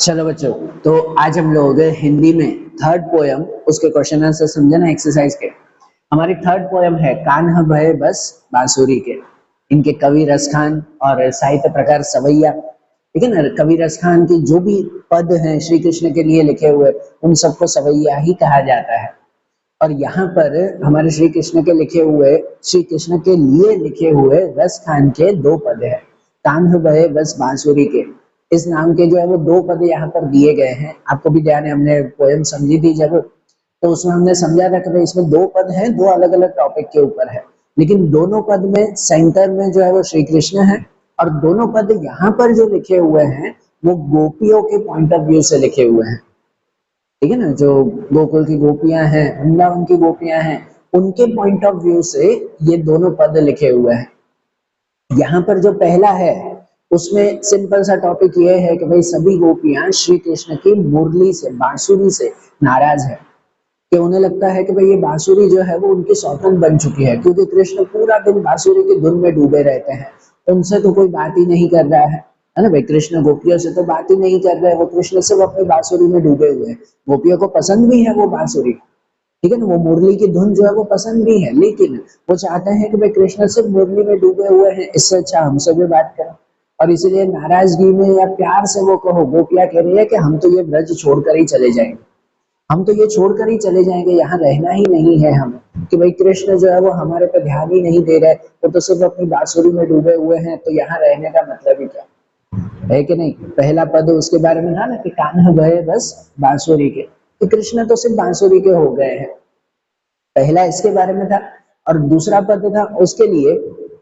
चलो बच्चों, तो आज हम लोग हिंदी में थर्ड पोयम उसके क्वेश्चन आंसर समझे ना एक्सरसाइज के। हमारी थर्ड पोयम है कान्हा भय बस बांसुरी के। इनके कवि रसखान और साहित्य प्रकार सवैया। ठीक है ना, कवि रसखान की जो भी पद हैं श्री कृष्ण के लिए लिखे हुए उन सबको सवैया ही कहा जाता है। और यहाँ पर हमारे श्री कृष्ण के लिखे हुए, श्री कृष्ण के लिए लिखे हुए रसखान के दो पद है, कान्हा भय बस बांसुरी के। इस नाम के जो है वो दो पद यहाँ पर दिए गए हैं। आपको भी ध्यान है, हमने पोयम समझी थी जब, तो उसमें हमने समझा था कि भाई इसमें दो पद हैं, दो अलग अलग टॉपिक के ऊपर है, लेकिन दोनों पद में सेंटर में जो है वो श्री कृष्ण है। और दोनों पद यहाँ पर जो लिखे हुए हैं वो गोपियों के पॉइंट ऑफ व्यू से लिखे हुए हैं। ठीक है ना, जो गोकुल की गोपियां हैं, वृंदावन की गोपियां हैं, उनके पॉइंट ऑफ व्यू से ये दोनों पद लिखे हुए हैं। यहाँ पर जो पहला है उसमें सिंपल सा टॉपिक ये है कि भाई सभी गोपियां श्री कृष्ण की मुरली से, बांसुरी से नाराज है, कि उन्हें लगता है कि भाई ये बांसुरी जो है वो उनकी सौतन बन चुकी है, क्योंकि कृष्ण पूरा दिन बांसुरी की धुन में डूबे रहते हैं, उनसे तो कोई बात ही नहीं कर रहा है ना भाई। कृष्ण गोपियों से तो बात ही नहीं कर रहे हैं, वो कृष्ण सिर्फ अपनी बांसुरी में डूबे हुए हैं। गोपियों को पसंद भी है वो बांसुरी, ठीक है ना, वो मुरली की धुन जो है वो पसंद भी है, लेकिन वो चाहते हैं कि भाई कृष्ण सिर्फ मुरली में डूबे हुए हैं, इससे अच्छा हमसे भी बात करें। और इसीलिए नाराजगी में या प्यार से वो कहो, गोपियां कह रही है कि हम तो ये ब्रज छोड़कर ही चले जाएंगे, हम तो ये छोड़कर ही चले जाएंगे, यहाँ रहना ही नहीं है हमें, कि भाई कृष्ण जो है वो हमारे पे ध्यान ही नहीं दे रहे, वो तो सिर्फ अपनी बांसुरी में डूबे हुए हैं, तो यहाँ रहने का मतलब ही क्या है कि नहीं। पहला पद उसके बारे में था ना कि कान्हा भय बस बांसुरी के, तो कृष्ण तो सिर्फ बांसुरी के हो गए हैं, पहला इसके बारे में था। और दूसरा पद था उसके लिए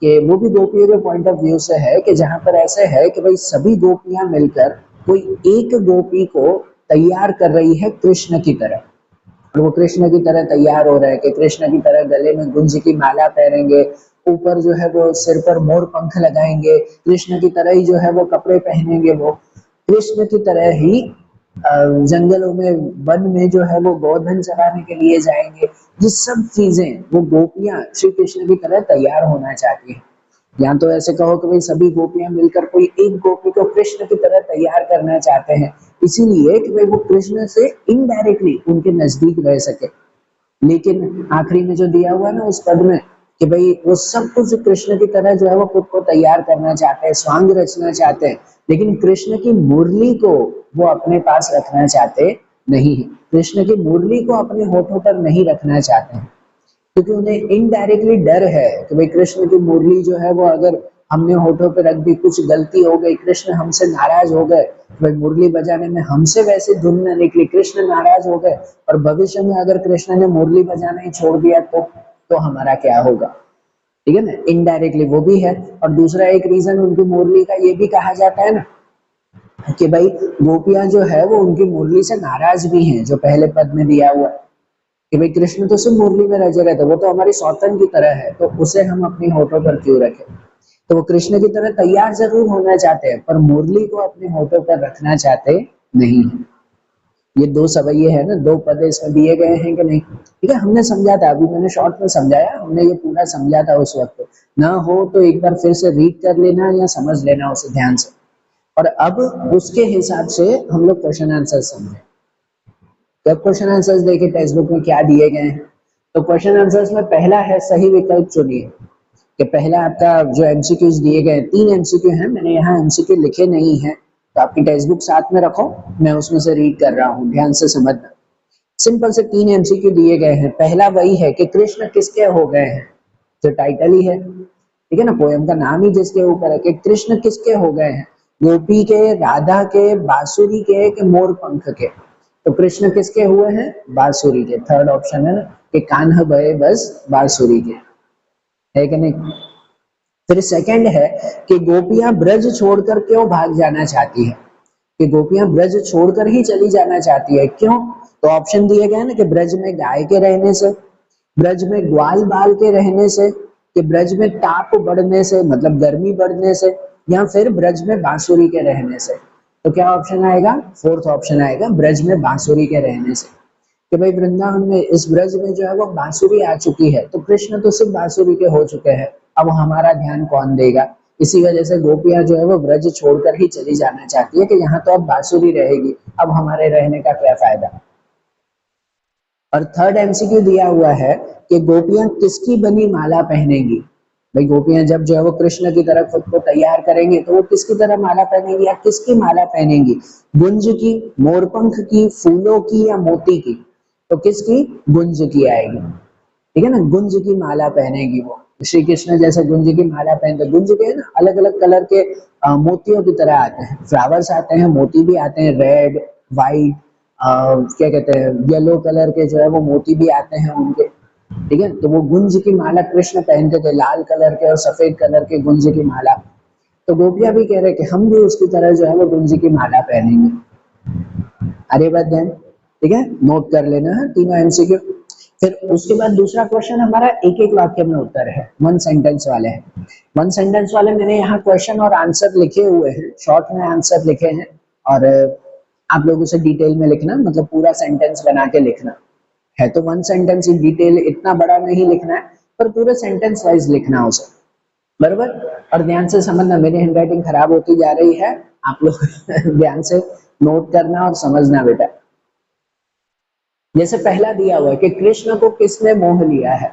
कि वो भी गोपियों के पॉइंट ऑफ व्यू से है, कि जहां पर ऐसे है कि भाई सभी गोपियां मिलकर कोई एक गोपी को तैयार कर रही है कृष्ण की तरह, और वो कृष्ण की तरह तैयार हो रहे हैं कि कृष्ण की तरह गले में गुंज की माला पहनेंगे, ऊपर जो है वो सिर पर मोर पंख लगाएंगे, कृष्ण की तरह ही जो है वो कपड़े पहनेंगे, वो कृष्ण की तरह ही जंगलों में, वन में जो है वो गोधन चराने के लिए जाएंगे। ये सब चीजें वो गोपियां श्री कृष्ण की तरह तैयार होना चाहती हैं। या तो ऐसे कहो कि भाई सभी गोपियां मिलकर कोई एक गोपी को कृष्ण की तरह तैयार करना चाहते हैं, इसीलिए कि भाई वो कृष्ण से इनडायरेक्टली उनके नजदीक रह सके। लेकिन आखिरी में जो दिया हुआ है ना उस पद में, कि भाई वो सब कुछ कृष्ण की तरह जो है वो खुद को तैयार करना चाहते हैं, स्वांग रचना चाहते हैं, लेकिन कृष्ण की मुरली को वो अपने पास रखना चाहते नहीं है, कृष्ण की मुरली को अपने होठों पर नहीं रखना चाहते हैं, क्योंकि उन्हें इनडायरेक्टली डर है कि भाई कृष्ण की मुरली जो है वो अगर हमने होठों पे रख दी, कुछ गलती हो गई, कृष्ण हमसे नाराज हो गए, भाई मुरली बजाने में हमसे वैसे धुन न निकली, कृष्ण नाराज हो गए, और भविष्य में अगर कृष्ण ने मुरली बजाना ही छोड़ दिया तो हमारा क्या होगा। ठीक है ना, इनडायरेक्टली वो भी है। और दूसरा एक रीजन उनकी मुरली का ये भी कहा जाता है ना कि भाई गोपियां जो है वो उनकी मुरली से नाराज भी हैं, जो पहले पद में दिया हुआ है कि भाई कृष्ण तो सिर्फ मुरली में रचे रहते, वो तो हमारी सौतन की तरह है, तो उसे हम अपनी होठों पर क्यों रखें। तो वो कृष्ण की तरह तैयार जरूर होना चाहते हैं, पर मुरली को अपने होठों पर रखना चाहते नहीं है। ये दो सवैये है ना, दो पद इसमें दिए गए हैं कि नहीं। ठीक है, हमने समझा था, अभी मैंने शॉर्ट में समझाया, हमने ये पूरा समझा था उस वक्त, ना हो तो एक बार फिर से रीड कर लेना या समझ लेना उसे ध्यान से, और अब उसके हिसाब से हम लोग क्वेश्चन आंसर समझे। जब क्वेश्चन आंसर्स देखे टेक्स्ट बुक में क्या दिए गए हैं, तो क्वेश्चन आंसर्स में पहला है सही विकल्प चुनिए, कि पहला आपका जो एमसीक्यूज दिए गए हैं, 3 एमसीक्यू हैं, मैंने यहाँ एमसीक्यू लिखे नहीं है, तो आपकी टेक्स्ट बुक साथ में रखो, मैं उसमें से रीड कर रहा हूँ, ध्यान से समझना। सिंपल से 3 एमसीक्यू दिए गए हैं। पहला वही है कि कृष्ण किसके हो गए हैं, जो टाइटल ही है, ठीक है ना, पोयम का नाम ही जिसके ऊपर है कि कृष्ण किसके हो गए हैं, गोपी के, राधा के, बांसुरी के मोर पंख के। तो कृष्ण किसके हुए हैं, बांसुरी के। थर्ड ऑप्शन है ना कि कान्हा भय बस बांसुरी के, है कि नहीं। फिर सेकंड है कि गोपियां ब्रज छोड़कर क्यों भाग जाना चाहती है, कि गोपियां ब्रज छोड़कर ही चली जाना चाहती है, क्यों। तो ऑप्शन दिए गए ना कि ब्रज में गाय के रहने से, ब्रज में ग्वाल बाल के रहने से, कि ब्रज में ताप बढ़ने से मतलब गर्मी बढ़ने से, या फिर ब्रज में बांसुरी के रहने से। तो क्या ऑप्शन आएगा, फोर्थ ऑप्शन आएगा, ब्रज में बांसुरी के रहने से, कि भाई वृंदावन में इस ब्रज में जो है वो बांसुरी आ चुकी है, तो कृष्ण तो सिर्फ बांसुरी के हो चुके हैं, अब हमारा ध्यान कौन देगा, इसी वजह से गोपियां जो है वो ब्रज छोड़कर ही चली जाना चाहती है कि यहाँ तो अब बांसुरी रहेगी, अब हमारे रहने का क्या फायदा। और थर्ड एमसीक्यू दिया हुआ है कि गोपियां किसकी बनी माला पहनेंगी। भाई गोपियां जब जो है वो कृष्ण की तरह खुद को तैयार करेंगे तो वो किसकी तरह माला पहनेंगी या किसकी माला पहनेंगी, गुंज की, मोरपंख की, फूलों की या मोती की। तो किसकी, गुंज की आएगी, ठीक है ना, गुंज की माला पहनेगी वो। श्री कृष्ण जैसे गुंज की माला पहनते, गुंज के ना अलग अलग कलर के मोतियों की तरह आते हैं, फ्लावर्स आते हैं, मोती भी आते हैं, रेड, व्हाइट, क्या कहते हैं, येलो कलर के जो है वो मोती भी आते हैं उनके, ठीक है। तो वो गुंज की माला कृष्ण पहनते थे, लाल कलर के और सफेद कलर के गुंज की माला। तो गोपियां भी कह रहे कि हम भी उसकी तरह जो है वो गुंज की माला पहनेंगे। अरे बात ध्यान, ठीक है, नोट कर लेना है तीनों एमसीक्यू। फिर उसके बाद दूसरा क्वेश्चन हमारा एक एक वाक्य में उत्तर है, वन सेंटेंस वाले हैं। वन सेंटेंस वाले मैंने यहाँ क्वेश्चन और आंसर लिखे हुए हैं, शॉर्ट में आंसर लिखे हैं, और आप लोग उसे डिटेल में लिखना, मतलब पूरा सेंटेंस बना के लिखना है। तो वन सेंटेंस इन डिटेल इतना बड़ा नहीं लिखना है, पर पूरे सेंटेंस वाइज लिखना उसे, बराबर। और ध्यान से समझना, मेरी हैंडराइटिंग खराब होती जा रही है, आप लोग ध्यान से नोट करना और समझना बेटा। जैसे पहला दिया हुआ है कि कृष्ण को किसने मोह लिया है।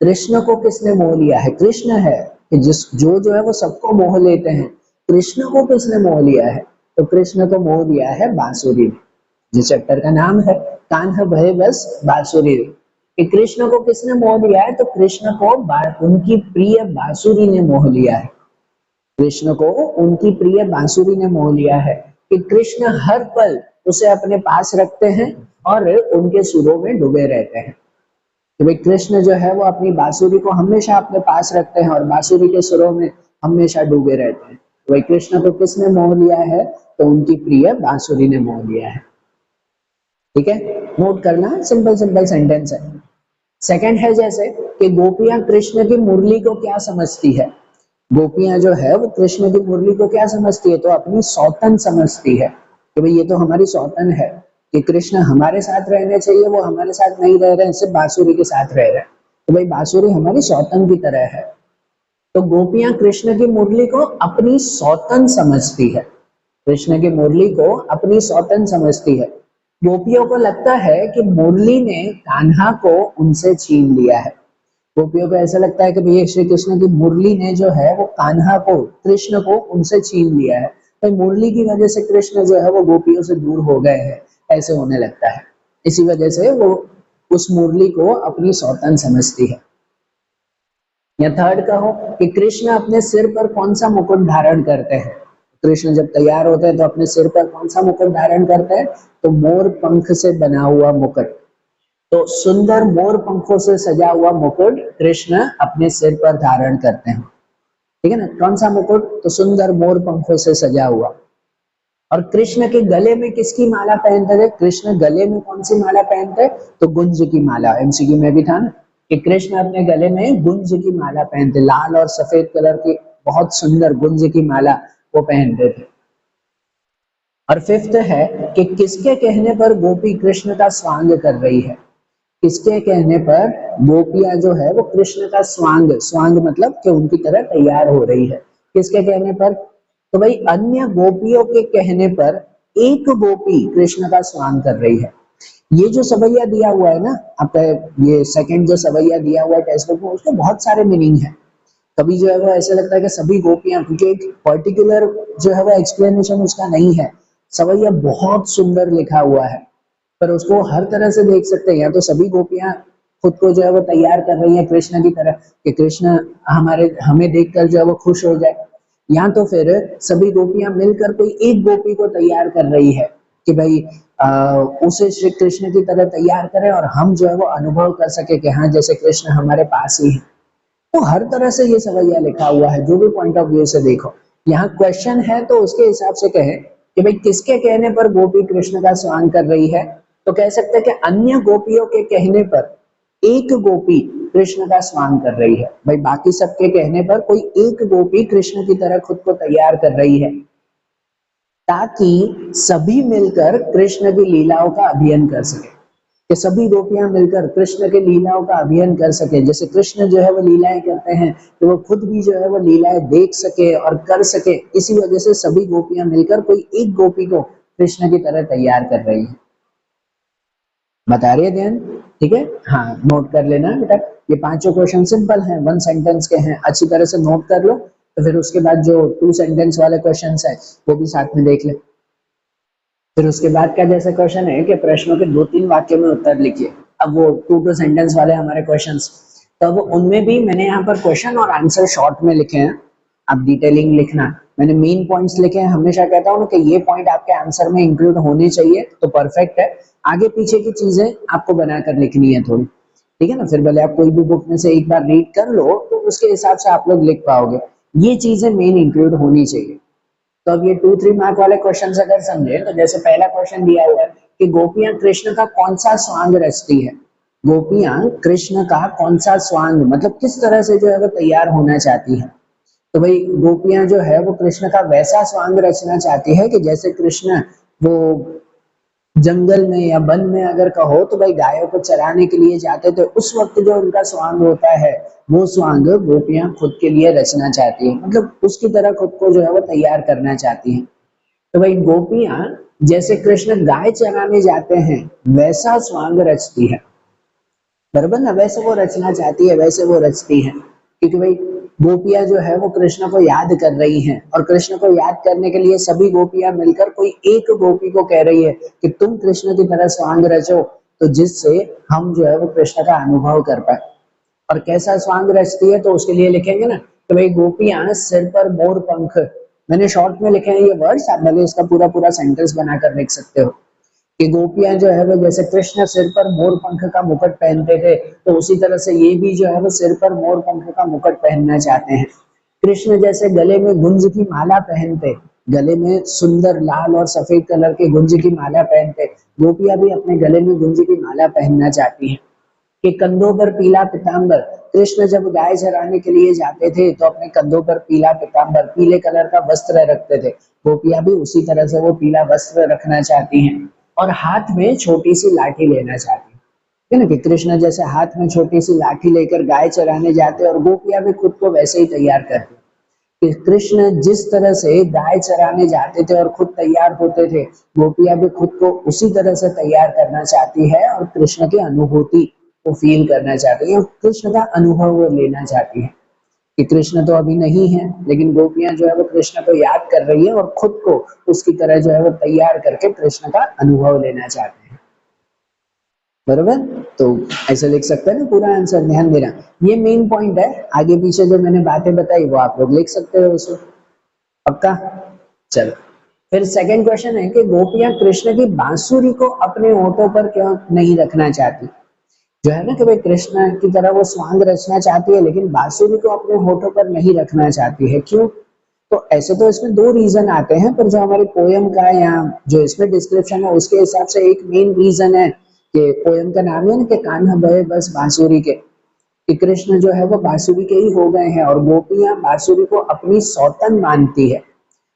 कृष्ण को किसने मोह लिया है, कृष्ण है कि जो है वो सबको मोह लेते हैं। कृष्ण को किसने मोह लिया है, तो कृष्ण को मोह लिया है बांसुरी ने। जिस चैप्टर का नाम है कान्हा भय बस बांसुरी। कि कृष्ण को किसने मोह लिया है, तो कृष्ण को उनकी प्रिय बांसुरी ने मोह लिया है। कृष्ण को उनकी प्रिय बांसुरी ने मोह लिया है कि कृष्ण हर पल उसे अपने पास रखते हैं और उनके सुरों में डूबे रहते हैं। कि भाई कृष्ण जो है वो अपनी बांसुरी को हमेशा अपने पास रखते हैं और बांसुरी के सुरों में हमेशा डूबे रहते हैं। तो भाई कृष्ण को किसने मोह लिया है, तो उनकी प्रिय बांसुरी ने मोह लिया है, ठीक है, नोट करना, सिंपल सिंपल सेंटेंस है। सेकंड है जैसे कि गोपियां कृष्ण की मुरली को क्या समझती है। गोपियां जो है वो कृष्ण की मुरली को क्या समझती है, तो अपनी सौतन समझती है कि भाई ये तो हमारी सौतन है, कि कृष्ण हमारे साथ रहने चाहिए, वो हमारे साथ नहीं रह रहे हैं, सिर्फ बांसुरी के साथ रह रहे हैं, तो भाई बांसुरी हमारी सौतन की तरह है। तो गोपियां कृष्ण की मुरली को अपनी सौतन समझती है, कृष्ण की मुरली को अपनी सौतन समझती है। गोपियों को लगता है कि मुरली ने कान्हा को उनसे छीन लिया है। गोपियों को ऐसा लगता है कि भैया श्री कृष्ण की मुरली ने जो है वो कान्हा को, कृष्ण को उनसे छीन लिया है, तो मुरली की वजह से कृष्ण जो है वो गोपियों से दूर हो गए हैं, ऐसे होने लगता है। इसी वजह से वो उस मुरली को अपनी सौतन समझती है। या थर्ड कहो कि कृष्ण अपने सिर पर कौन सा मुकुट धारण करते हैं। कृष्ण जब तैयार होते हैं तो अपने सिर पर कौन सा मुकुट धारण करते हैं, तो मोर पंख से बना हुआ मुकुट। तो सुंदर मोर पंखों से सजा हुआ मुकुट कृष्ण अपने सिर पर धारण करते हैं, ठीक है ना। कौन सा मुकुट, तो सुंदर मोर पंखों से सजा हुआ। और कृष्ण के गले में किसकी माला पहनते थे, कृष्ण गले में कौन सी माला पहनते, तो गुंज की माला। एमसीक्यू में भी था ना कि कृष्ण अपने गले में गुंज की माला पहनते, लाल और सफेद कलर की बहुत सुंदर गुंज की माला वो पहनते थे। और फिफ्थ है कि किसके कहने पर गोपी कृष्ण का स्वांग कर रही है। किसके कहने पर गोपियां जो है वो कृष्ण का स्वांग, स्वांग मतलब कि उनकी तरह तैयार हो रही है, किसके कहने पर, तो भाई अन्य गोपियों के कहने पर एक गोपी कृष्ण का स्वांग कर रही है। ये जो सवैया दिया हुआ है ना, आपका ये सेकंड जो सवैया दिया हुआ है टेक्स्ट बुक में, उसके बहुत सारे मीनिंग है। कभी जो है वो ऐसा लगता है कि सभी गोपियां, क्योंकि एक पर्टिकुलर जो है वो एक्सप्लेनेशन उसका नहीं है, सवैया बहुत सुंदर लिखा हुआ है, पर उसको हर तरह से देख सकते हैं। या तो सभी गोपियां खुद को जो है वो तैयार कर रही हैं कृष्ण की तरह कि कृष्ण हमें देखकर जो है वो खुश हो जाए, या तो फिर सभी गोपियां मिलकर कोई एक गोपी को तैयार कर रही है कि भाई उसे श्री कृष्ण की तरह तैयार करें और हम जो है वो अनुभव कर सके कि हाँ जैसे कृष्ण हमारे पास ही है। तो हर तरह से ये सवैया लिखा हुआ है, जो भी पॉइंट ऑफ व्यू से देखो। यहाँ क्वेश्चन है तो उसके हिसाब से कहें कि भाई किसके कहने पर गोपी कृष्ण का स्वांग कर रही है, तो कह सकते हैं कि अन्य गोपियों के कहने पर एक गोपी कृष्ण का स्वांग कर रही है। भाई बाकी सबके कहने पर कोई एक गोपी कृष्ण की तरह खुद को तैयार कर रही है, ताकि सभी मिलकर कृष्ण की लीलाओं का अभियन कर सके। कि सभी गोपियां मिलकर कृष्ण के लीलाओं का अभिनय कर सके, जैसे कृष्ण जो है वो लीलाएं करते हैं तो वो खुद भी जो है वो लीलाएं देख सके और कर सके, इसी वजह से सभी गोपियां मिलकर कोई एक गोपी को कृष्ण की तरह तैयार कर रही है। बता रही है ध्यान? ठीक है, हाँ नोट कर लेना बेटा। ये पांचों क्वेश्चन सिंपल हैं, वन सेंटेंस के हैं, अच्छी तरह से नोट कर लो, तो फिर उसके बाद जो टू सेंटेंस वाले क्वेश्चन है वो भी साथ में देख ले। फिर उसके बाद का जैसे क्वेश्चन है कि प्रश्नों के 2-3 वाक्य में उत्तर लिखिए। अब वो टू सेंटेंस वाले हमारे क्वेश्चंस, तो अब उनमें भी मैंने यहाँ पर क्वेश्चन और आंसर शॉर्ट में लिखे हैं। अब डिटेलिंग लिखना, मैंने मेन पॉइंट्स लिखे हैं। हमेशा कहता हूँ कि ये पॉइंट आपके आंसर में इंक्लूड होने चाहिए तो परफेक्ट है, आगे पीछे की चीजें आपको बनाकर लिखनी है थोड़ी, ठीक है ना। फिर भले आप कोई भी बुक में से एक बार रीड कर लो तो उसके हिसाब से आप लोग लिख पाओगे, ये चीजें मेन इंक्लूड होनी चाहिए। तो अब ये 2-3 मार्क वाले क्वेश्चन अगर समझे तो जैसे पहला क्वेश्चन दिया हुआ है कि गोपियां कृष्ण का कौन सा स्वांग रचती है। गोपियां कृष्ण का कौन सा स्वांग मतलब किस तरह से जो है वो तैयार होना चाहती है। तो भाई गोपियां जो है वो कृष्ण का वैसा स्वांग रचना चाहती है कि जैसे कृष्ण वो जंगल में या वन में अगर कहो तो भाई गायों को चराने के लिए जाते थे, उस वक्त जो उनका स्वांग होता है वो स्वांग गोपियां खुद के लिए रचना चाहती है, मतलब उसकी तरह खुद को जो है वो तैयार करना चाहती है। तो भाई गोपियां जैसे कृष्ण गाय चराने जाते हैं वैसा स्वांग रचती है, बराबर ना, वैसे वो रचना चाहती है, वैसे वो रचती है, क्योंकि भाई गोपियां जो है वो कृष्ण को याद कर रही हैं और कृष्ण को याद करने के लिए सभी गोपियां मिलकर कोई एक गोपी को कह रही है कि तुम कृष्ण की तरह स्वांग रचो, तो जिससे हम जो है वो कृष्ण का अनुभव कर पाए। और कैसा स्वांग रचती है तो उसके लिए लिखेंगे ना तो भाई गोपियां सिर पर मोर पंख, मैंने शॉर्ट में लिखे हैं ये वर्ड्स, आप भले इसका पूरा पूरा सेंटेंस बनाकर लिख सकते हो कि गोपियां जो है वो जैसे कृष्ण सिर पर मोर पंख का मुकुट पहनते थे तो उसी तरह से ये भी जो है वो सिर पर मोर पंख का मुकुट पहनना चाहते हैं। कृष्ण जैसे गले में गुंज की माला पहनते, गले में सुंदर लाल और सफेद कलर के गुंज की माला पहनते, गोपियां भी अपने गले में गुंज की माला पहनना चाहती हैं। कि कंधों पर पीला पीताम्बर, कृष्ण जब गाय चराने के लिए जाते थे तो अपने कंधों पर पीला पीताम्बर पीले कलर का वस्त्र रखते थे, गोपियां भी उसी तरह से वो पीला वस्त्र रखना चाहती हैं और हाथ में छोटी सी लाठी लेना चाहती है ना, कि कृष्ण जैसे हाथ में छोटी सी लाठी लेकर गाय चराने जाते और गोपियां भी खुद को वैसे ही तैयार करती कि कृष्ण जिस तरह से गाय चराने जाते थे और खुद तैयार होते थे, गोपियां भी खुद को उसी तरह से तैयार करना चाहती है और कृष्ण की अनुभूति को फील करना चाहती है, कृष्ण का अनुभव वो लेना चाहती है कि कृष्ण तो अभी नहीं है लेकिन गोपियां जो है वो कृष्ण को याद कर रही है और खुद को उसकी तरह जो है वो तैयार करके कृष्ण का अनुभव लेना चाहते हैं, बरोबर। तो ऐसे लिख सकते हैं ना पूरा आंसर, ध्यान देना ये मेन पॉइंट है, आगे पीछे जो मैंने बातें बताई वो आप लोग लिख सकते हो उसको, पक्का। चलो फिर सेकंड क्वेश्चन है कि गोपियां कृष्ण की बांसुरी को अपने होठों पर क्यों नहीं रखना चाहती। जो है ना कि भाई कृष्ण की तरह वो स्वांग रचना चाहती है लेकिन बांसुरी को अपने होठों पर नहीं रखना चाहती है, क्यों। तो ऐसे तो इसमें दो रीजन आते हैं, पर जो हमारी पोयम का है यहाँ जो इसमें डिस्क्रिप्शन है उसके हिसाब से एक मेन रीजन है कि पोयम का नाम है ना कि कान्हा भये बस बांसुरी के, कि कृष्ण जो है वो बांसुरी के ही हो गए हैं और गोपियां बांसुरी को अपनी सौतन मानती है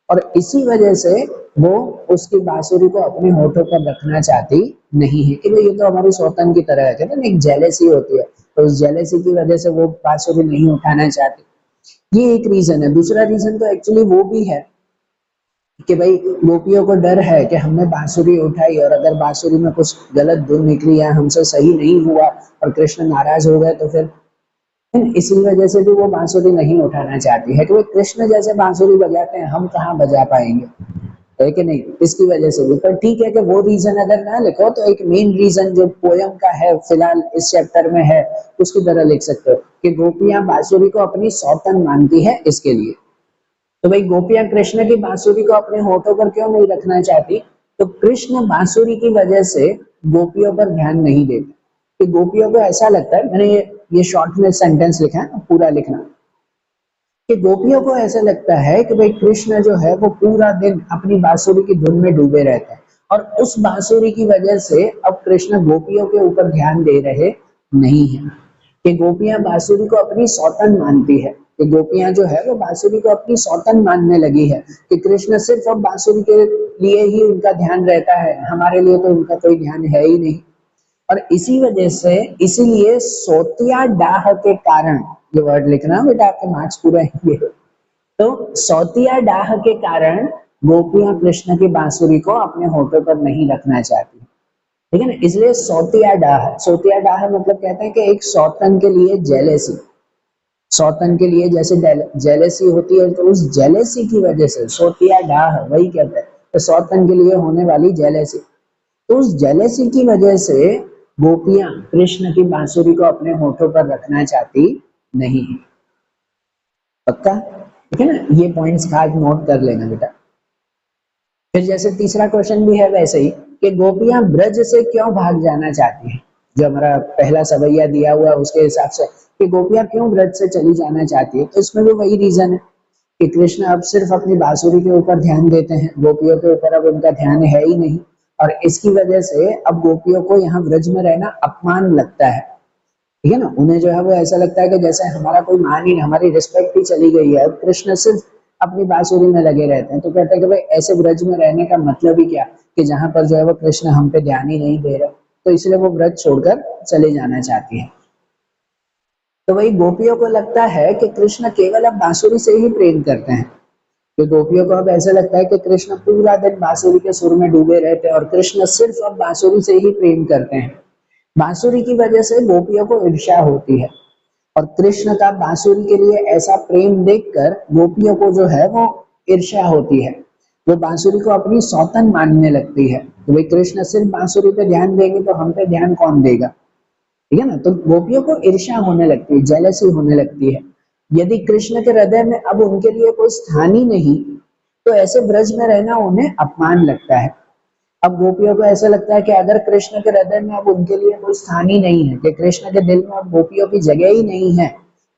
और इसी वजह से वो उसकी बांसुरी को अपने होठों पर रखना चाहती नहीं है कि भाई ये तो हमारी सौतन की तरह है ना, एक जेलेसी होती है तो उस जेलेसी की वजह से वो बांसुरी नहीं उठाना चाहती, ये एक रीजन है। दूसरा रीजन तो एक्चुअली वो भी है कि भाई गोपियों को डर है कि हमने बांसुरी उठाई और अगर बांसुरी में कुछ गलत धुन निकली या हमसे सही नहीं हुआ और कृष्ण नाराज हो गए तो फिर इसी वजह से भी वो बांसुरी नहीं उठाना चाहती है कि वो कृष्ण जैसे बांसुरी बजाते हैं हम कहाँ बजा पाएंगे, है कि नहीं, इसकी वजह से भी। पर ठीक है कि वो रीजन अगर ना लिखो तो एक मेन रीजन जो पोयम का है फिलहाल इस चैप्टर में है उसकी तरह लिख सकते हो कि गोपियां बांसुरी को अपनी सौतन मानती है इसके लिए। तो भाई गोपियां कृष्ण की बांसुरी को अपने होठों पर क्यों नहीं रखना चाहती, तो कृष्ण बांसुरी की वजह से गोपियों पर ध्यान नहीं देते, कि गोपियों को ऐसा लगता है, मैंने ये शॉर्ट में सेंटेंस लिखा है पूरा लिखना, कि गोपियों को ऐसा लगता है कि भाई कृष्ण जो है वो पूरा दिन अपनी बांसुरी की धुन में डूबे रहते हैं और उस बांसुरी की वजह से अब कृष्ण गोपियों के ऊपर ध्यान दे रहे नहीं है, कि गोपियां बांसुरी को अपनी सौतन मानती है, कि गोपियां जो है वो बांसुरी को अपनी सौतन मानने लगी है कि कृष्ण सिर्फ अब बांसुरी के लिए ही उनका ध्यान रहता है, हमारे लिए तो उनका कोई ध्यान है ही नहीं। और इसी वजह से, इसीलिए सोतिया डाह के कारण, ये वर्ड लिखना बेटा आपके मार्क्स पूरे आएंगे। तो सोतिया डाह के कारण गोपियां कृष्ण की बांसुरी को अपने होठों पर नहीं रखना चाहती, ठीक है ना, इसलिए सोतिया डाह। सोतिया डाह मतलब कहते हैं कि एक सौतन के लिए जेलेसी, सौतन के लिए जैसे जेलेसी होती है, तो उस जेलेसी की वजह से सोतिया डाह वही कहते हैं, तो सौतन के लिए होने वाली जेलेसी, तो उस जेलेसी की वजह से गोपियां कृष्ण की बांसुरी को अपने होठों पर रखना चाहती नहीं। पक्का, ठीक है ना, ये पॉइंट्स खास नोट कर लेना बेटा। फिर जैसे तीसरा क्वेश्चन भी है वैसे ही कि गोपियां ब्रज से क्यों भाग जाना चाहती हैं, जो हमारा पहला सवैया दिया हुआ है उसके हिसाब से कि गोपियां क्यों ब्रज से चली जाना चाहती है, तो इसमें भी वही रीजन है कि कृष्ण अब सिर्फ अपनी बांसुरी के ऊपर ध्यान देते हैं, गोपियों के ऊपर अब उनका ध्यान है ही नहीं, और इसकी वजह से अब गोपियों को यहाँ ब्रज में रहना अपमान लगता है, ठीक है ना, उन्हें जो है वो ऐसा लगता है कि जैसे हमारा कोई मान ही नहीं, हमारी रिस्पेक्ट ही चली गई है, अब कृष्ण सिर्फ अपनी बांसुरी में लगे रहते हैं, तो कहते हैं कि भाई ऐसे ब्रज में रहने का मतलब ही क्या, कि जहां पर जो है वो कृष्ण हम पे ध्यान ही नहीं दे रहे, तो इसलिए वो ब्रज छोड़कर चले जाना चाहती है। तो वही गोपियों को लगता है कि कृष्ण केवल अब बांसुरी से ही प्रेम करते हैं, तो गोपियों को अब ऐसा लगता है कि कृष्ण पूरा दिन बांसुरी के सुर में डूबे रहते हैं और कृष्ण सिर्फ अब बांसुरी से ही प्रेम करते हैं। बांसुरी की वजह से गोपियों को ईर्ष्या होती है, और कृष्ण का बांसुरी के लिए ऐसा प्रेम देखकर गोपियों को जो है वो ईर्ष्या होती है, वो बांसुरी को अपनी सौतन मानने लगती है, तो भाई कृष्ण सिर्फ बांसुरी पे ध्यान देंगे तो हम पे ध्यान कौन देगा, ठीक है ना, तो गोपियों को ईर्ष्या होने लगती है, जेलसी होने लगती है। यदि कृष्ण के हृदय में अब उनके लिए कोई स्थान ही नहीं, तो ऐसे ब्रज में रहना उन्हें अपमान लगता है। अब गोपियों को ऐसा लगता है कि अगर कृष्ण के हृदय में अब उनके लिए कोई स्थान ही नहीं है, कि कृष्ण के दिल में अब गोपियों की जगह ही नहीं है,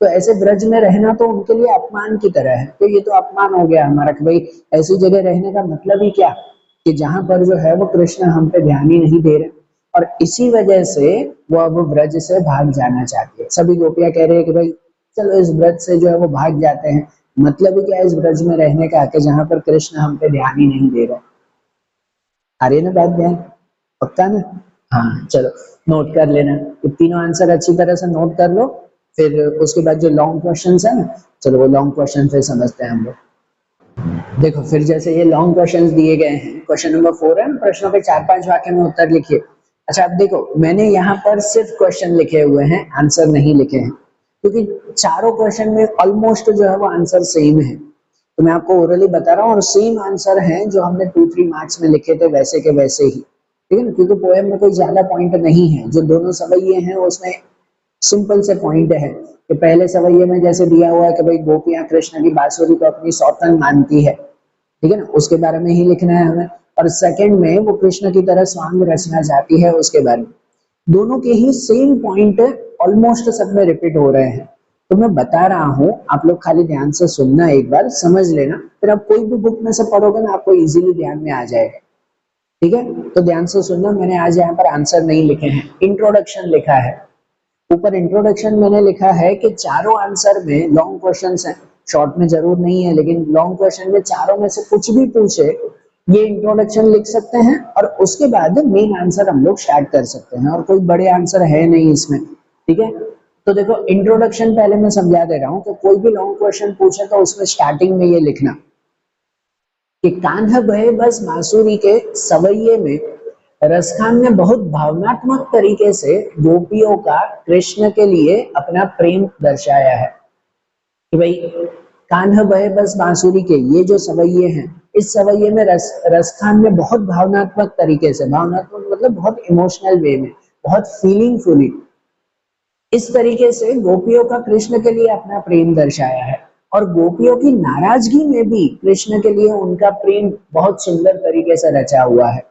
तो ऐसे ब्रज में रहना तो उनके लिए अपमान की तरह है, तो ये तो अपमान हो गया हमारा कि भाई ऐसी जगह रहने का मतलब ही क्या, कि जहां पर जो है वो कृष्ण हम पे ध्यान ही नहीं दे रहे, और इसी वजह से वो अब ब्रज से भाग जाना चाहती है। सभी गोपियां कह रही है कि भाई चलो इस ब्रज से जो है वो भाग जाते हैं, मतलब ही क्या है इस ब्रज में रहने का, कि जहां पर कृष्ण हम पे ध्यान ही नहीं दे रहे। आ रही है ना बात ध्यान, पक्का ना, हाँ चलो नोट कर लेना, तो तीनों आंसर अच्छी तरह से नोट कर लो, फिर उसके बाद जो लॉन्ग क्वेश्चंस है ना, चलो वो लॉन्ग क्वेश्चन फिर समझते हैं हम लोग। देखो फिर जैसे ये लॉन्ग क्वेश्चंस दिए गए हैं, क्वेश्चन नंबर 4 है, प्रश्नों के 4-5 वाक्य में उत्तर लिखिए। अच्छा अब देखो मैंने यहाँ पर सिर्फ क्वेश्चन लिखे हुए हैं, आंसर नहीं लिखे हैं, क्योंकि चारों क्वेश्चन में ऑलमोस्ट जो है वो आंसर सेम है, तो मैं आपको ओरली बता रहा हूँ, और सेम आंसर है जो हमने 2-3 मार्क्स में लिखे थे वैसे के वैसे ही, ठीक है ना, क्योंकि पोएम में कोई ज्यादा पॉइंट नहीं है, जो दोनों सवैये हैं उसमें सिंपल से पॉइंट है कि पहले सवैये में जैसे दिया हुआ है कि भाई गोपियां कृष्ण की बांसुरी को अपनी सौतन मानती है, ठीक है ना, उसके बारे में ही लिखना है हमें, और सेकंड में वो कृष्ण की तरह स्वांग रचना चाहती है उसके बारे में, दोनों के ही सेम पॉइंट ऑलमोस्ट सब में रिपीट हो रहे हैं, तो मैं बता रहा हूँ, आप लोग खाली ध्यान से सुनना, एक बार समझ लेना, फिर आप कोई भी बुक में से पढ़ोगे ना आपको इजीली ध्यान में आ जाएगा, ठीक है, तो ध्यान से सुनना। मैंने आज यहाँ पर आंसर नहीं लिखे हैं, इंट्रोडक्शन लिखा है, ऊपर इंट्रोडक्शन मैंने लिखा है कि चारों आंसर में लॉन्ग क्वेश्चंस हैं, शॉर्ट में जरूर नहीं है, लेकिन लॉन्ग क्वेश्चन में चारों में से कुछ भी पूछे ये इंट्रोडक्शन लिख सकते हैं, और उसके बाद मेन आंसर हम लोग स्टार्ट कर सकते हैं, और कोई बड़े आंसर है नहीं इसमें, ठीक है, तो देखो इंट्रोडक्शन पहले मैं समझा दे रहा हूँ कि कोई भी लॉन्ग क्वेश्चन पूछे तो उसमें स्टार्टिंग में ये लिखना कि कान्हा भये बस बांसुरी के सवैये में रसखान ने बहुत भावनात्मक तरीके से गोपियों का कृष्ण के लिए अपना प्रेम दर्शाया है, कि भाई कान्हा भये बस बांसुरी के ये जो सवैये हैं, इस सवैये में रसखान ने बहुत भावनात्मक तरीके से, भावनात्मक मतलब बहुत इमोशनल वे में, बहुत फीलिंगफुली, इस तरीके से गोपियों का कृष्ण के लिए अपना प्रेम दर्शाया है, और गोपियों की नाराजगी में भी कृष्ण के लिए उनका प्रेम बहुत सुंदर तरीके से रचा हुआ है,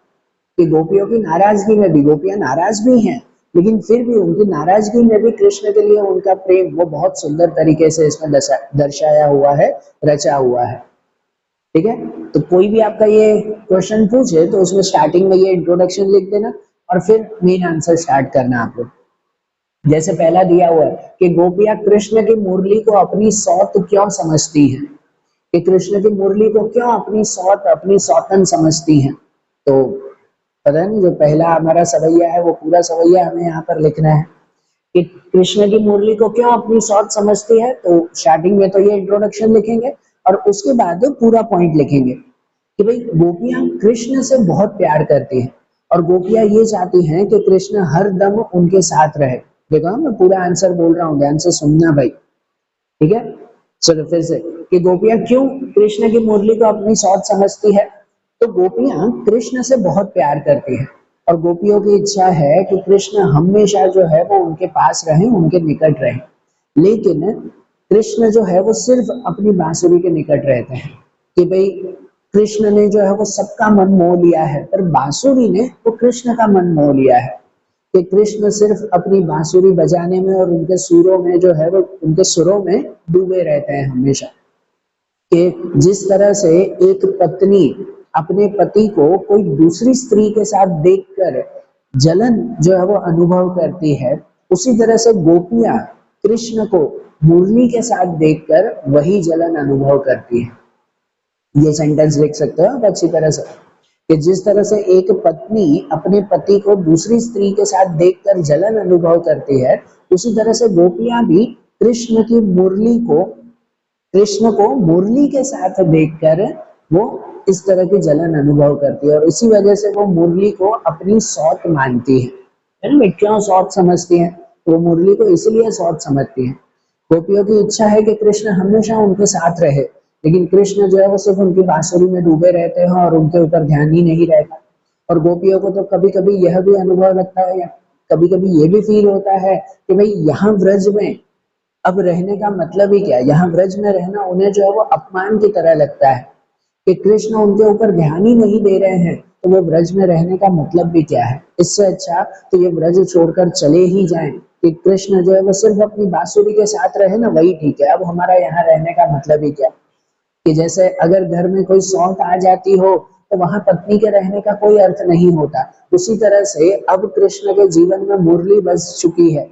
कि गोपियों की नाराजगी में भी, गोपियां नाराज भी हैं लेकिन फिर भी उनकी नाराजगी में भी कृष्ण के लिए उनका प्रेम वो बहुत सुंदर तरीके से इसमें दर्शाया हुआ है, रचा हुआ है, ठीक है, तो कोई भी आपका ये क्वेश्चन पूछे तो उसमें स्टार्टिंग में ये इंट्रोडक्शन लिख देना, और फिर मेन आंसर स्टार्ट करना आप लोग। जैसे पहला दिया हुआ है कि गोपियां कृष्ण की मुरली को अपनी सौत क्यों समझती हैं, कि कृष्ण की मुरली को क्यों अपनी सौत, अपनी सौतन समझती हैं, तो पता है ना, जो पहला हमारा सवैया है वो पूरा सवैया हमें यहाँ पर लिखना है कि कृष्ण की मुरली को क्यों अपनी सौत समझती है। तो स्टार्टिंग में तो ये इंट्रोडक्शन लिखेंगे और उसके बाद पूरा पॉइंट लिखेंगे कि भाई गोपियां कृष्ण से बहुत प्यार करती हैं और गोपियां ये चाहती हैं कि कृष्ण हर दम उनके साथ रहे। देखो मैं पूरा आंसर बोल रहा हूँ, ध्यान से सुनना भाई, ठीक है। चलो फिर से कि गोपियां क्यों कृष्ण की मुरली को अपनी सौत समझती है। तो गोपियां कृष्ण से बहुत प्यार करती हैं और गोपियों की इच्छा है कि कृष्ण हमेशा जो है वो उनके पास रहे, उनके निकट रहे। लेकिन कृष्ण जो है वो सिर्फ अपनी बांसुरी के निकट रहते हैं कि भाई कृष्ण ने जो है वो सबका मन मोह लिया है, पर बांसुरी ने वो कृष्ण का मन मोह लिया है कि कृष्ण सिर्फ अपनी बांसुरी बजाने में और उनके सुरों में जो है वो उनके सुरों में डूबे रहते हैं हमेशा। कि जिस तरह से एक पत्नी अपने पति को कोई दूसरी स्त्री के साथ देखकर जलन जो है वो अनुभव करती है, उसी तरह से गोपियां कृष्ण को मुरली के साथ देखकर वही जलन अनुभव करती है। ये सेंटेंस लिख सकते हो आप अच्छी तरह से कि जिस तरह से एक पत्नी अपने पति को दूसरी स्त्री के साथ देखकर जलन अनुभव करती है, उसी तरह से गोपियां भी कृष्ण की मुरली को कृष्ण को मुरली के साथ देखकर वो इस तरह की जलन अनुभव करती है और इसी वजह से वो मुरली को अपनी सौत मानती है ना। क्यों सौत समझती है, वो मुरली को इसलिए सौत समझती है। गोपियों की इच्छा है कि कृष्ण हमेशा उनके साथ रहे, लेकिन कृष्ण जो है वो सिर्फ उनकी बांसुरी में डूबे रहते हैं और उनके ऊपर ध्यान ही नहीं रहता। और गोपियों को तो कभी कभी यह भी अनुभव लगता है या कभी कभी ये भी फील होता है कि भाई यहाँ ब्रज में अब रहने का मतलब ही क्या है, यहाँ ब्रज में रहना उन्हें जो है वो अपमान की तरह लगता है कि कृष्ण उनके ऊपर ध्यान ही नहीं दे रहे हैं, तो वो ब्रज में रहने का मतलब भी क्या है। इससे अच्छा तो ये ब्रज छोड़कर चले ही जाएं कि कृष्ण जो है वो सिर्फ अपनी बांसुरी के साथ रहे ना, वही ठीक है। अब हमारा यहाँ रहने का मतलब ही क्या। कि जैसे अगर घर में कोई सौत आ जाती हो तो वहां पत्नी के रहने का कोई अर्थ नहीं होता, उसी तरह से अब कृष्ण के जीवन में मुरली बज चुकी है,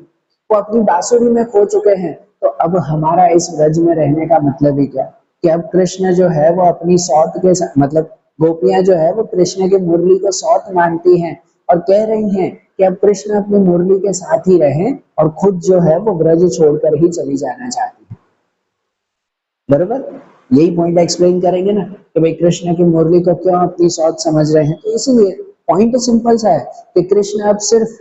वो अपनी बांसुरी में खो चुके हैं, तो अब हमारा इस ब्रज में रहने का मतलब ही क्या। कि अब कृष्ण जो है वो अपनी सौत के मतलब गोपियां जो है वो कृष्ण की मुरली को सौत मानती हैं और कह रही हैं कि अब कृष्ण अपनी मुरली के साथ ही रहें और खुद जो है वो ब्रज छोड़कर ही चली जाना चाहती है। बरोबर, यही पॉइंट एक्सप्लेन करेंगे ना कि भाई कृष्ण की मुरली को क्यों अपनी सौत समझ रहे हैं। तो इसीलिए पॉइंट सिंपल सा है कि कृष्ण अब सिर्फ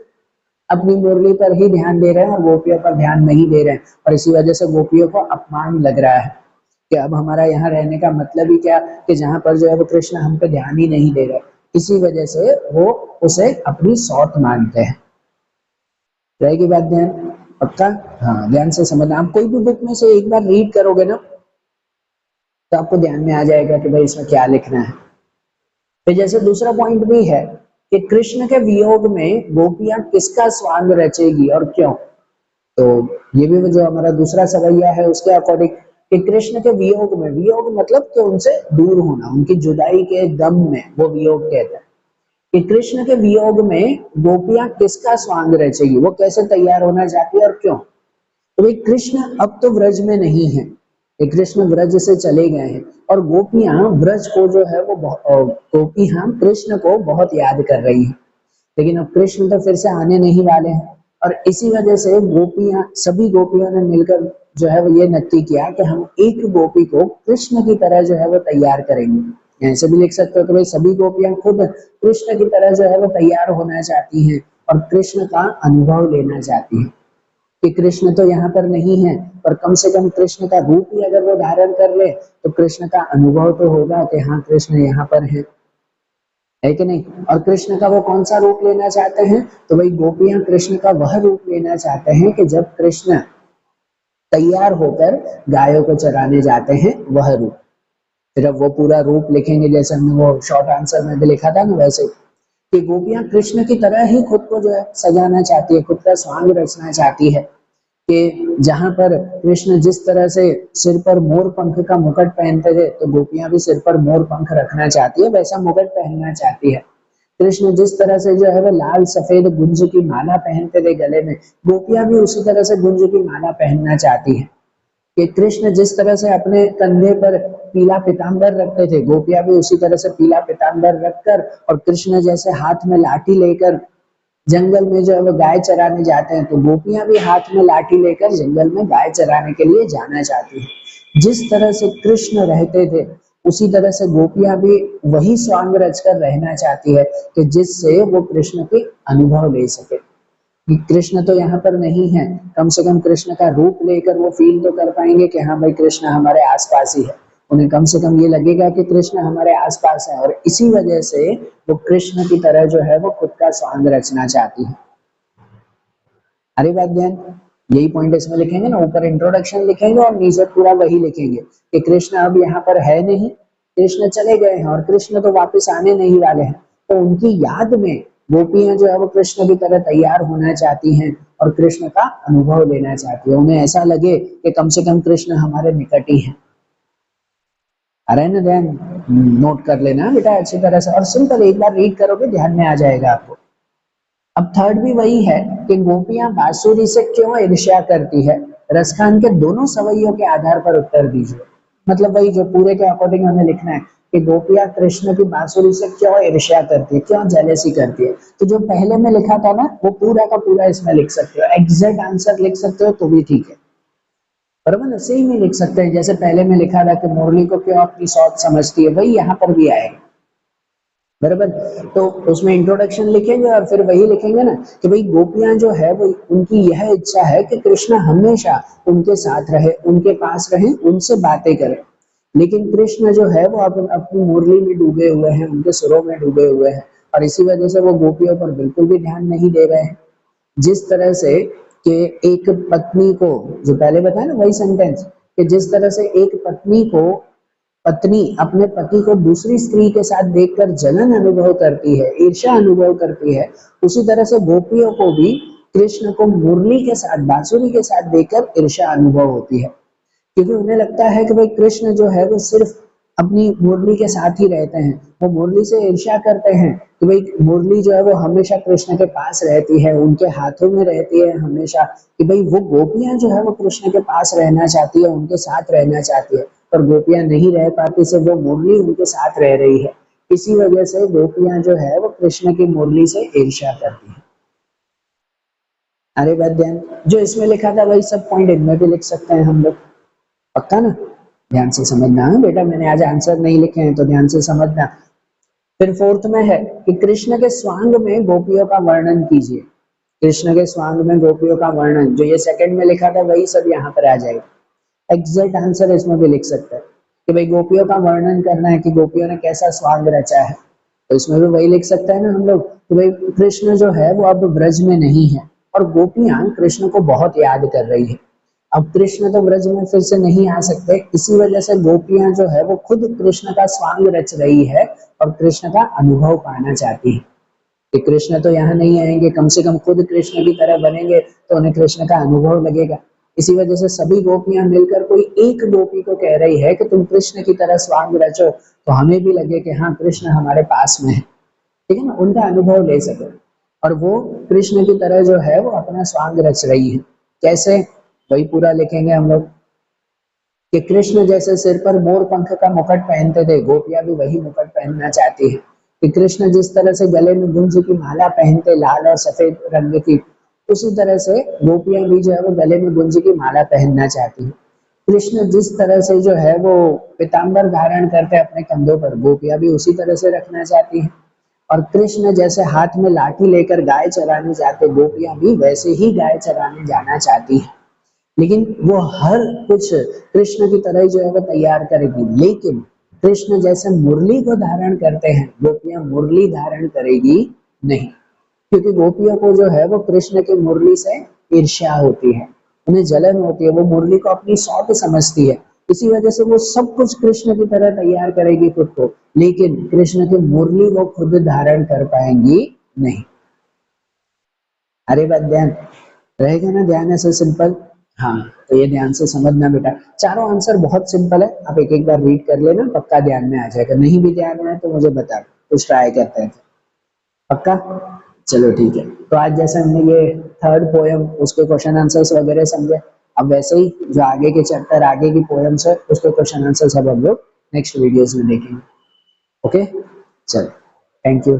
अपनी मुरली पर ही ध्यान दे रहे हैं और गोपियों पर ध्यान नहीं दे रहे हैं, और इसी वजह से गोपियों को अपमान लग रहा है कि अब हमारा यहाँ रहने का मतलब ही क्या कि जहाँ पर जो है वो कृष्ण हम पे ध्यान ही नहीं दे रहे। इसी वजह से वो उसे अपनी सौत मानते हैं। रहेगी बात ध्यान, पक्का। हाँ ध्यान से समझना, आप कोई भी बुक में से एक बार रीड करोगे ना तो आपको ध्यान में आ जाएगा कि भाई इसमें क्या लिखना है। फिर जैसे दूसरा पॉइंट भी है कि कृष्ण के वियोग में गोपियां किसका स्वांग रचेगी और क्यों। तो ये भी जो हमारा दूसरा सवैया है उसके अकॉर्डिंग कि कृष्ण के वियोग में, वियोग मतलब कि उनसे दूर होना, उनकी जुदाई के गम में वो वियोग कहते हैं कि कृष्ण के वियोग में गोपियां किसका स्वांग रचेगी, वो कैसे तैयार होना चाहती है और क्यों। तो भाई कृष्ण अब तो ब्रज में नहीं है, ये कृष्ण ब्रज से चले गए हैं और गोपियां ब्रज को जो है वो गोपियां कृष्ण को बहुत याद कर रही हैं। लेकिन अब कृष्ण तो फिर से आने नहीं वाले हैं और इसी वजह से गोपियां, सभी गोपियों ने मिलकर जो है वो ये नक्की किया कि हम एक गोपी को कृष्ण की तरह जो है वो तैयार करेंगे। ऐसे भी लिख सकते हो कि भाई सभी गोपियां खुद कृष्ण की तरह जो है वो तैयार होना चाहती हैं और कृष्ण का अनुभव लेना चाहती हैं कि कृष्ण तो यहाँ पर नहीं है, पर कम से कम कृष्ण का रूप ही अगर वो धारण कर ले तो कृष्ण का अनुभव तो होगा कि हाँ कृष्ण यहाँ पर है कि नहीं। और कृष्ण का वो कौन सा रूप लेना चाहते हैं, तो भाई गोपियां कृष्ण का वह रूप लेना चाहते हैं कि जब कृष्ण तैयार होकर गायों को चराने जाते हैं वह रूप। फिर अब वो पूरा रूप लिखेंगे जैसे हमने वो शॉर्ट आंसर में भी लिखा था ना, वैसे कि गोपियां कृष्ण की तरह ही खुद को जो है सजाना चाहती है, खुद का स्वांग रचना चाहती है कि जहां पर कृष्ण जिस तरह से सिर पर मोर पंख का मुकुट पहनते थे तो गोपियां भी सिर पर मोर पंख रखना चाहती है, वैसा मुकुट पहनना चाहती है। कृष्ण जिस तरह से जो है वो लाल सफेद गुंज की माला पहनते थे गले में, गोपियां भी उसी तरह से गुंज की माला पहनना चाहती है। कि कृष्ण जिस तरह से अपने कंधे पर पीला पीताम्बर रखते थे, गोपियां भी उसी तरह से पीला पीताम्बर रखकर और कृष्ण जैसे हाथ में लाठी लेकर जंगल में जो है वो गाय चराने जाते हैं, तो गोपियां भी हाथ में लाठी लेकर जंगल में गाय चराने के लिए जाना चाहती हैं। जिस तरह से कृष्ण रहते थे उसी तरह से गोपियां भी वही स्वांग रचकर रहना चाहती है कि जिससे वो कृष्ण के अनुभव ले सके। कि कृष्ण तो यहाँ पर नहीं है, कम से कम कृष्ण का रूप लेकर वो फील तो कर पाएंगे कि हाँ भाई कृष्ण हमारे आसपास ही है। उन्हें कम से कम ये लगेगा कि कृष्ण हमारे आसपास है, और इसी वजह से वो कृष्ण की तरह जो है वो खुद का स्वांग रचना चाहती है। अरे बात ध्यान, यही पॉइंट इसमें लिखेंगे ना, ऊपर इंट्रोडक्शन लिखेंगे और नीचे पूरा वही लिखेंगे कि कृष्ण अब यहाँ पर है नहीं, कृष्ण चले गए हैं और कृष्ण तो वापस आने नहीं वाले हैं। तो उनकी याद में गोपियां जो है वो कृष्ण की तरह तैयार होना चाहती हैं और कृष्ण का अनुभव लेना चाहती है। उन्हें ऐसा लगे कि कम से कम कृष्ण हमारे निकट ही है। अरे ना ध्यान, नोट कर लेना बेटा अच्छी तरह से, और सिंपल एक बार रीड करोगे ध्यान में आ जाएगा आपको। अब थर्ड भी वही है कि गोपियां बांसुरी से क्यों ईर्ष्या करती है, रसखान के दोनों सवैयों के आधार पर उत्तर दीजिए। मतलब वही जो पूरे के अकॉर्डिंग हमें लिखना है कि गोपियां कृष्ण की बांसुरी से क्यों ईर्ष्या करती है, क्यों जेलेसी करती है। तो जो पहले में लिखा था ना वो पूरा का पूरा इसमें लिख सकते हो, एग्जैक्ट आंसर लिख सकते हो तो भी ठीक है, बराबर ना, सही में लिख सकते हैं। जैसे पहले में लिखा था कि मुरली को क्यों अपनी सौत समझती है, वही यहाँ पर भी आएगा, बराबर। तो उसमें इंट्रोडक्शन लिखेंगे और फिर वही लिखेंगे ना कि भाई गोपियां जो है वो उनकी यह इच्छा है कि कृष्ण हमेशा उनके साथ रहे, उनके पास रहे, उनसे बातें करें। लेकिन कृष्ण जो है वो अपनी मुरली में डूबे हुए हैं, उनके सुरों में डूबे हुए हैं, और इसी वजह से वो गोपियों पर बिल्कुल भी ध्यान नहीं दे रहे हैं। जिस तरह से कि एक पत्नी को, जो पहले बताया ना वही सेंटेंस, कि जिस तरह से एक पत्नी अपने पति को दूसरी स्त्री के साथ देखकर जलन अनुभव करती है, ईर्ष्या अनुभव करती है, उसी तरह से गोपियों को भी कृष्ण को मुरली के साथ, बांसुरी के साथ देखकर ईर्ष्या अनुभव होती है। क्योंकि उन्हें लगता है कि भाई कृष्ण जो है वो सिर्फ अपनी मुरली के साथ ही रहते हैं, वो मुरली से ईर्ष्या करते हैं कि भाई मुरली जो है वो हमेशा कृष्ण के पास रहती है, उनके हाथों में रहती है हमेशा, कि भाई वो गोपियां जो है वो कृष्ण के पास रहना चाहती है, उनके साथ रहना चाहती है, पर गोपियां नहीं रह पाती, से वो मुरली उनके साथ रह रही है। इसी वजह से गोपियां जो है वो कृष्ण की मुरली से ईर्ष्या करती है। अरे बात ध्यान, जो इसमें लिखा था वही सब पॉइंट इनमें भी लिख सकते हैं हम लोग, पक्का ना, ध्यान से समझना है बेटा, मैंने आज आंसर नहीं लिखे हैं तो ध्यान से समझना। फिर फोर्थ में है कि कृष्ण के स्वांग में गोपियों का वर्णन कीजिए। कृष्ण के स्वांग में गोपियों का वर्णन, जो ये सेकंड में लिखा था वही सब यहाँ पर आ जाएगा। एग्जैक्ट आंसर इसमें भी लिख सकते हैं कि भाई गोपियों का वर्णन करना है कि गोपियों ने कैसा स्वांग रचा है, तो इसमें भी वही लिख सकते हैं ना हम लोग कि भाई कृष्ण जो है वो अब ब्रज में नहीं है और गोपियां कृष्ण को बहुत याद कर रही है। अब कृष्ण तो ब्रज में फिर से नहीं आ सकते, इसी वजह से गोपियां जो है वो खुद कृष्ण का स्वांग रच रही है और कृष्ण का अनुभव पाना चाहती है कि कृष्ण तो यहाँ नहीं आएंगे, कम से कम खुद कृष्ण की तरह बनेंगे तो उन्हें कृष्ण का अनुभव लगेगा। इसी वजह से सभी गोपियां मिलकर कोई एक गोपी को कह रही है कि तुम कृष्ण की तरह स्वांग रचो, तो हमें भी लगे कि हाँ कृष्ण हमारे पास में है, ठीक है ना, उनका अनुभव ले सके। और वो कृष्ण की तरह जो है वो अपना स्वांग रच रही है। कैसे, वही पूरा लिखेंगे हम लोग कि कृष्ण जैसे सिर पर मोर पंख का मुकुट पहनते थे, गोपियां भी वही मुकुट पहनना चाहती है। कि कृष्ण जिस तरह से गले में गुंज की माला पहनते लाल और सफेद रंग की, उसी तरह से गोपियां भी जो है वो गले में गुंज की माला पहनना चाहती है। कृष्ण जिस तरह से जो है वो पीताम्बर धारण करते अपने कंधों पर, गोपियां भी उसी तरह से रखना चाहती है। और कृष्ण जैसे हाथ में लाठी लेकर गाय चराने जाते, गोपियां भी वैसे ही गाय चराने जाना चाहती है। लेकिन वो हर कुछ कृष्ण की तरह ही जो है वो तैयार करेगी, लेकिन कृष्ण जैसे मुरली को धारण करते हैं, गोपियां मुरली धारण करेगी नहीं, क्योंकि गोपियों को जो है वो कृष्ण की मुरली से ईर्ष्या होती है, उन्हें जलन होती है, वो मुरली को अपनी सौत समझती है। इसी वजह से वो सब कुछ कृष्ण की तरह तैयार करेगी खुद को, लेकिन कृष्ण की मुरली वो खुद धारण कर पाएंगी नहीं। अरे बात ध्यान रहेगा ना, ध्यान ऐसे सिंपल। हाँ, तो ये ध्यान से समझना बेटा, चारों आंसर बहुत सिंपल है, आप एक एक बार रीड कर लेना, पक्का ध्यान में आ जाएगा। नहीं भी ध्यान में है तो मुझे बता, कुछ ट्राई करते हैं, पक्का। चलो ठीक है, तो आज जैसे हमने ये थर्ड पोयम उसके क्वेश्चन आंसर्स वगैरह समझे, अब वैसे ही जो आगे के चैप्टर, आगे की पोयम्स है उसके क्वेश्चन आंसर्स अब हम लोग नेक्स्ट वीडियोस में देखेंगे। ओके, चलो, थैंक यू।